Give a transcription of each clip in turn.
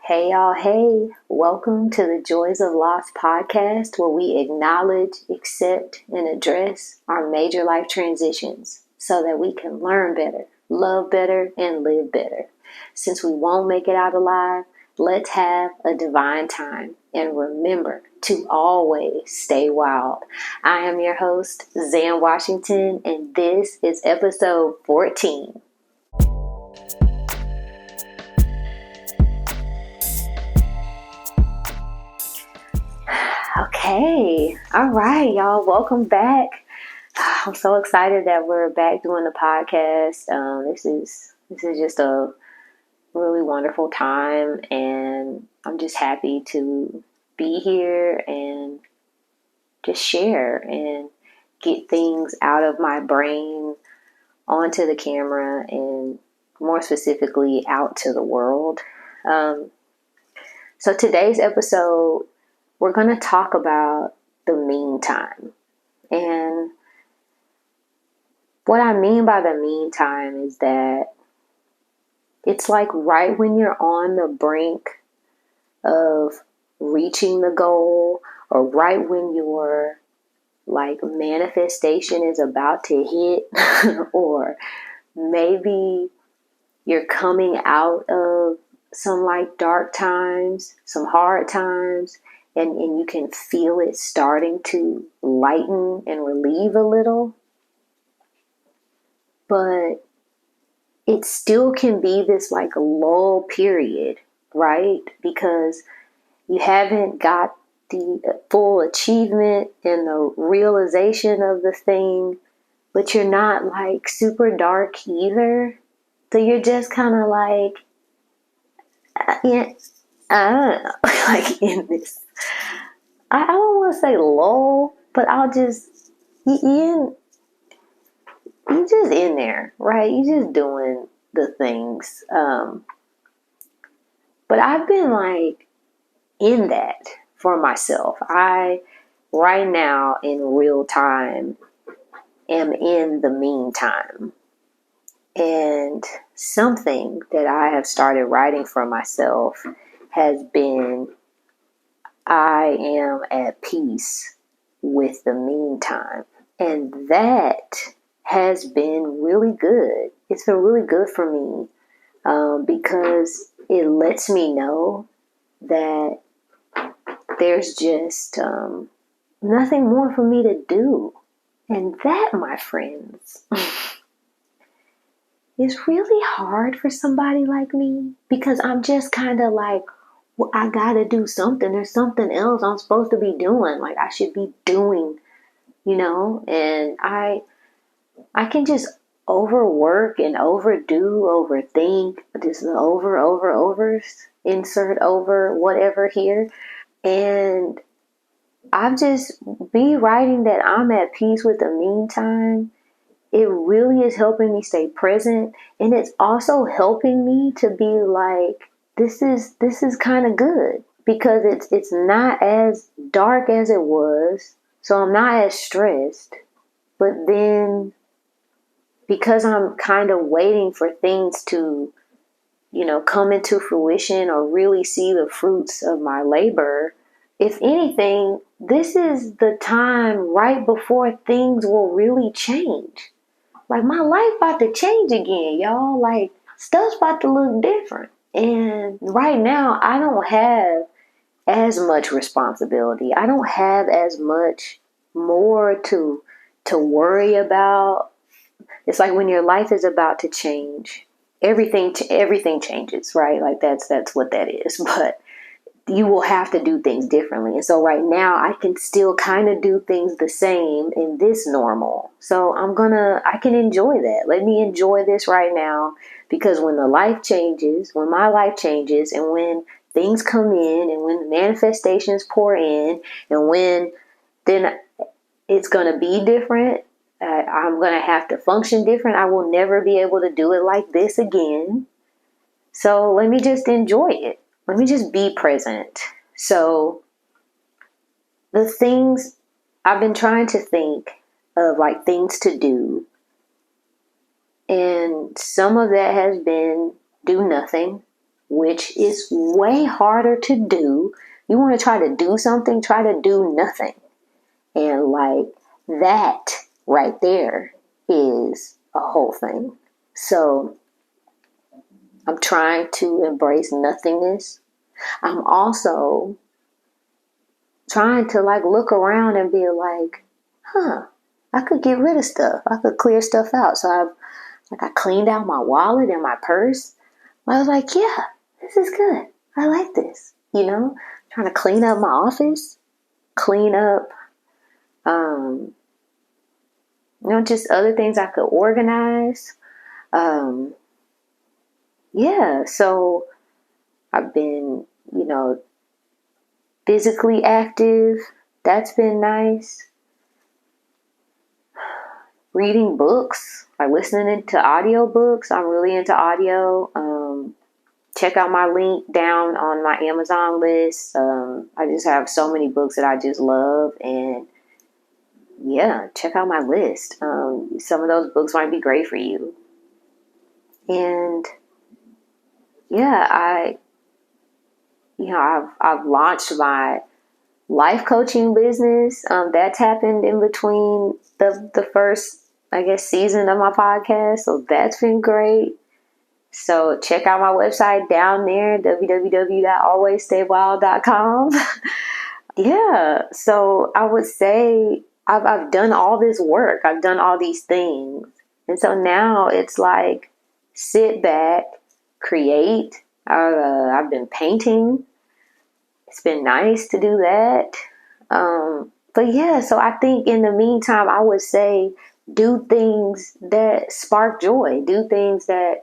Hey y'all, hey, welcome to the Joys of Loss podcast, where we acknowledge, accept, and address our major life transitions so that we can learn better, love better, and live better. Since we won't make it out alive, let's have a divine time and remember to always stay wild. I am your host, Zan Washington, and this is episode 14. Okay. All right, y'all. Welcome back. I'm so excited that we're back doing the podcast. This is just a really wonderful time, and I'm just happy to be here and just share and get things out of my brain onto the camera and more specifically out to the world. So today's episode, we're going to talk about the meantime. And what I mean by the meantime is that it's like right when you're on the brink of reaching the goal, or right when your like manifestation is about to hit, or maybe you're coming out of some like dark times, some hard times, and you can feel it starting to lighten and relieve a little. But it still can be this like lull period, right? Because you haven't got the full achievement and the realization of the thing, but you're not like super dark either. So you're just kind of like, yeah, I don't know, like in this. I don't want to say lull, but I'll just, you just in there, right? You just doing the things. But I've been like in that for myself. I, right now in real time, am in the meantime. And something that I have started writing for myself has been, I am at peace with the meantime. And that has been really good. It's been really good for me because it lets me know that there's just nothing more for me to do. And that, my friends, is really hard for somebody like me, because I'm just kind of like, well, I gotta do something. There's something else I'm supposed to be doing. Like I should be doing, and I can just overwork and overthink, just overs, insert over whatever here. And I've just be writing that I'm at peace with the meantime. It really is helping me stay present. And it's also helping me to be like, this is kind of good, because it's not as dark as it was. So I'm not as stressed. But then because I'm kind of waiting for things to, come into fruition or really see the fruits of my labor, if anything, this is the time right before things will really change. Like my life about to change again, y'all. Like stuff's about to look different. And right now I don't have as much responsibility. I don't have as much more to worry about. It's like when your life is about to change, everything changes, right? Like that's what that is. But you will have to do things differently. And so right now I can still kind of do things the same in this normal. So I can enjoy that. Let me enjoy this right now, because when my life changes, and when things come in, and when the manifestations pour in, and when then it's going to be different. I'm going to have to function different. I will never be able to do it like this again. So let me just enjoy it. Let me just be present. So the things I've been trying to think of, like things to do. And some of that has been do nothing, which is way harder to do. You want to try to do something, try to do nothing. And like that right there is a whole thing. So I'm trying to embrace nothingness. I'm also trying to like look around and be like, I could get rid of stuff. I could clear stuff out. So I cleaned out my wallet and my purse. I was like, yeah, this is good. I like this. Trying to clean up my office, clean up, just other things I could organize. So I've been, physically active. That's been nice. Reading books, like listening to audiobooks. I'm really into audio. Check out my link down on my Amazon list. I just have so many books that I just love. And yeah, check out my list. Some of those books might be great for you. And yeah, I've launched my life coaching business. That's happened in between the first, I guess, season of my podcast. So that's been great. So check out my website down there, www.alwaysstaywild.com. Yeah. So I would say I've done all this work. I've done all these things. And so now it's like, sit back, create. I've been painting. It's been nice to do that. But yeah, so I think in the meantime, I would say do things that spark joy, do things that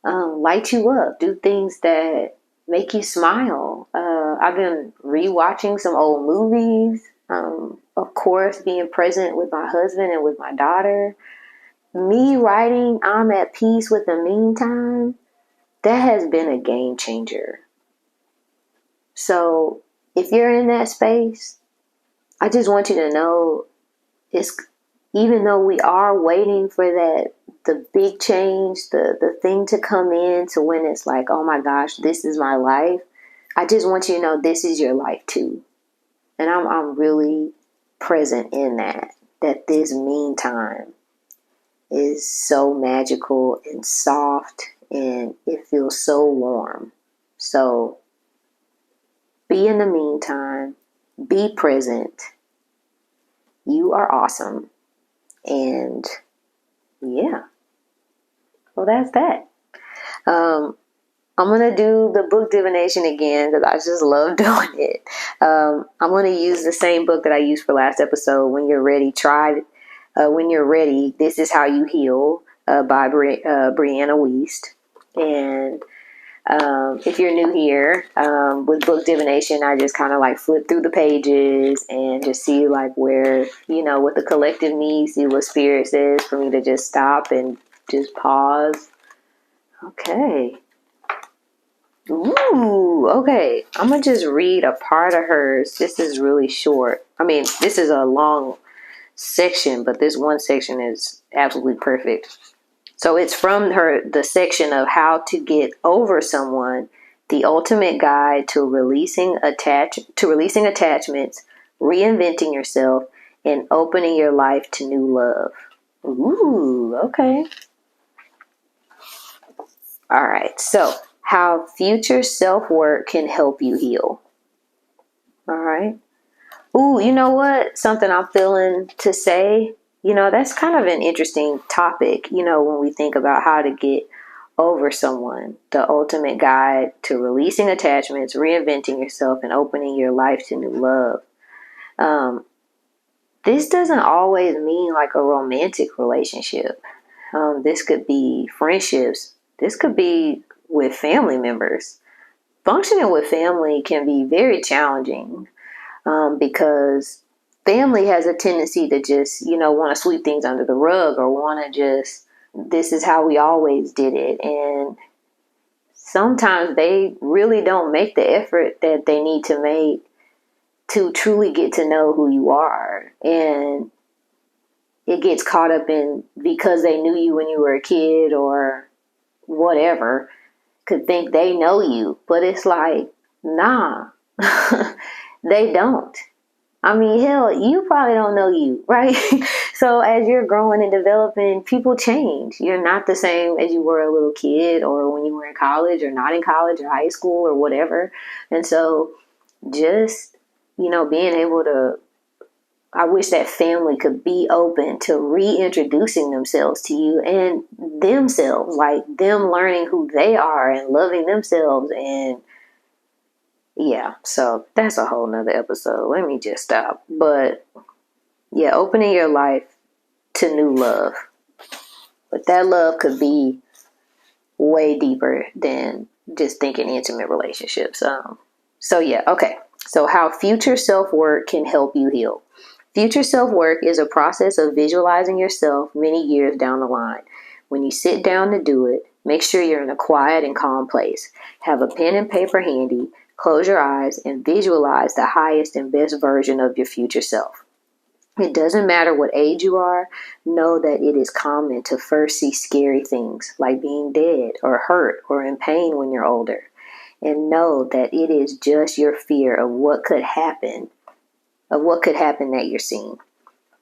light you up, do things that make you smile. I've been rewatching some old movies, of course, being present with my husband and with my daughter. Me writing I'm at peace with the meantime, that has been a game changer. So if you're in that space, I just want you to know, it's, even though we are waiting for the big change, the thing to come in to when it's like, oh my gosh, this is my life. I just want you to know this is your life too. And I'm really present in that this meantime is so magical and soft and it feels so warm. So be in the meantime, be present. You are awesome. And yeah, well, that's that. I'm going to do the book divination again because I just love doing it. I'm going to use the same book that I used for last episode. When you're ready, When You're Ready, This Is How You Heal by Brianna Wiest. And if you're new here, with book divination, I just kind of like flip through the pages and just see like where, what the collective needs, see what spirit says for me to just stop and just pause. Okay. Ooh, okay. I'm going to just read a part of hers. This is really short. I mean, this is a long section, but this one section is absolutely perfect. So it's from the section of How to Get Over Someone, the ultimate guide to releasing attachments, reinventing yourself, and opening your life to new love. Ooh, okay. All right. So how future self-work can help you heal. All right. Ooh, you know what? Something I'm feeling to say. That's kind of an interesting topic, when we think about how to get over someone, the ultimate guide to releasing attachments, reinventing yourself, and opening your life to new love. This doesn't always mean like a romantic relationship. This could be friendships. This could be with family members. Functioning with family can be very challenging because family has a tendency to just, want to sweep things under the rug or want to just, this is how we always did it. And sometimes they really don't make the effort that they need to make to truly get to know who you are. And it gets caught up in because they knew you when you were a kid or whatever, could think they know you, but it's like, nah, they don't. I mean, hell, you probably don't know you, right? So as you're growing and developing, people change. You're not the same as you were a little kid or when you were in college or not in college or high school or whatever. And so just, being able to, I wish that family could be open to reintroducing themselves to you and themselves, like them learning who they are and loving themselves. And yeah, so that's a whole nother episode. Let me just stop. But yeah, opening your life to new love. But that love could be way deeper than just thinking intimate relationships. So yeah, okay. So how future self-work can help you heal. Future self-work is a process of visualizing yourself many years down the line. When you sit down to do it, make sure you're in a quiet and calm place. Have a pen and paper handy, close your eyes, and visualize the highest and best version of your future self. It doesn't matter what age you are, know that it is common to first see scary things like being dead or hurt or in pain when you're older. And know that it is just your fear of what could happen that you're seeing.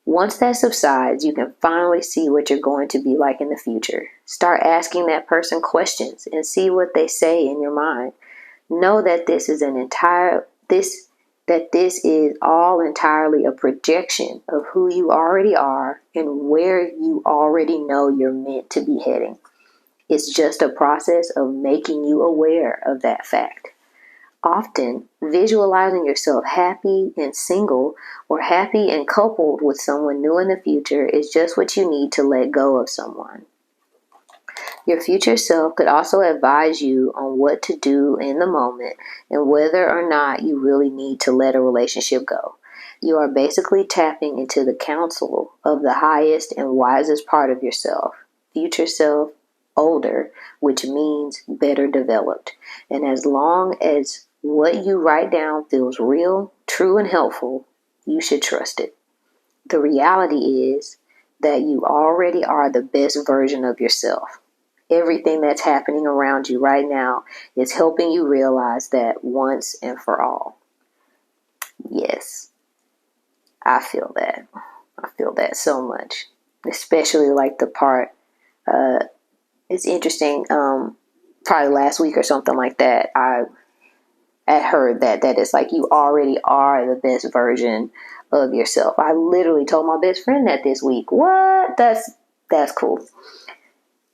Once that subsides, you can finally see what you're going to be like in the future. Start asking that person questions and see what they say in your mind. Know that this is all entirely a projection of who you already are and where you already know you're meant to be heading. It's just a process of making you aware of that fact. Often, visualizing yourself happy and single or happy and coupled with someone new in the future is just what you need to let go of someone. Your future self could also advise you on what to do in the moment and whether or not you really need to let a relationship go. You are basically tapping into the counsel of the highest and wisest part of yourself, future self, older, which means better developed. And as long as what you write down feels real, true, and helpful, you should trust it. The reality is that you already are the best version of yourself. Everything that's happening around you right now is helping you realize that once and for all. Yes, I feel that. I feel that so much. Especially like the part, it's interesting, probably last week or something like that, I had heard that it's like you already are the best version of yourself. I literally told my best friend that this week. What? That's cool.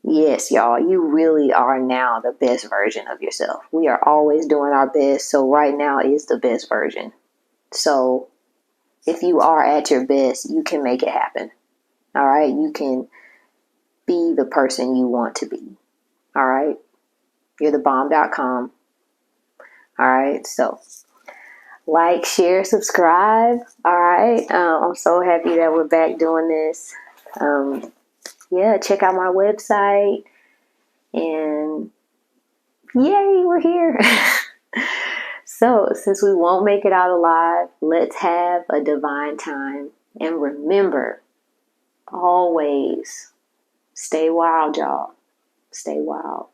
Yes, y'all, you really are now the best version of yourself. We are always doing our best, so right now is the best version. So if you are at your best, you can make it happen. All right? You can be the person you want to be. All right? You're thebomb.com. All right? So like, share, subscribe. All right? I'm so happy that we're back doing this. Yeah, check out my website. And yay, we're here. So, since we won't make it out alive, let's have a divine time. And remember, always stay wild, y'all. Stay wild.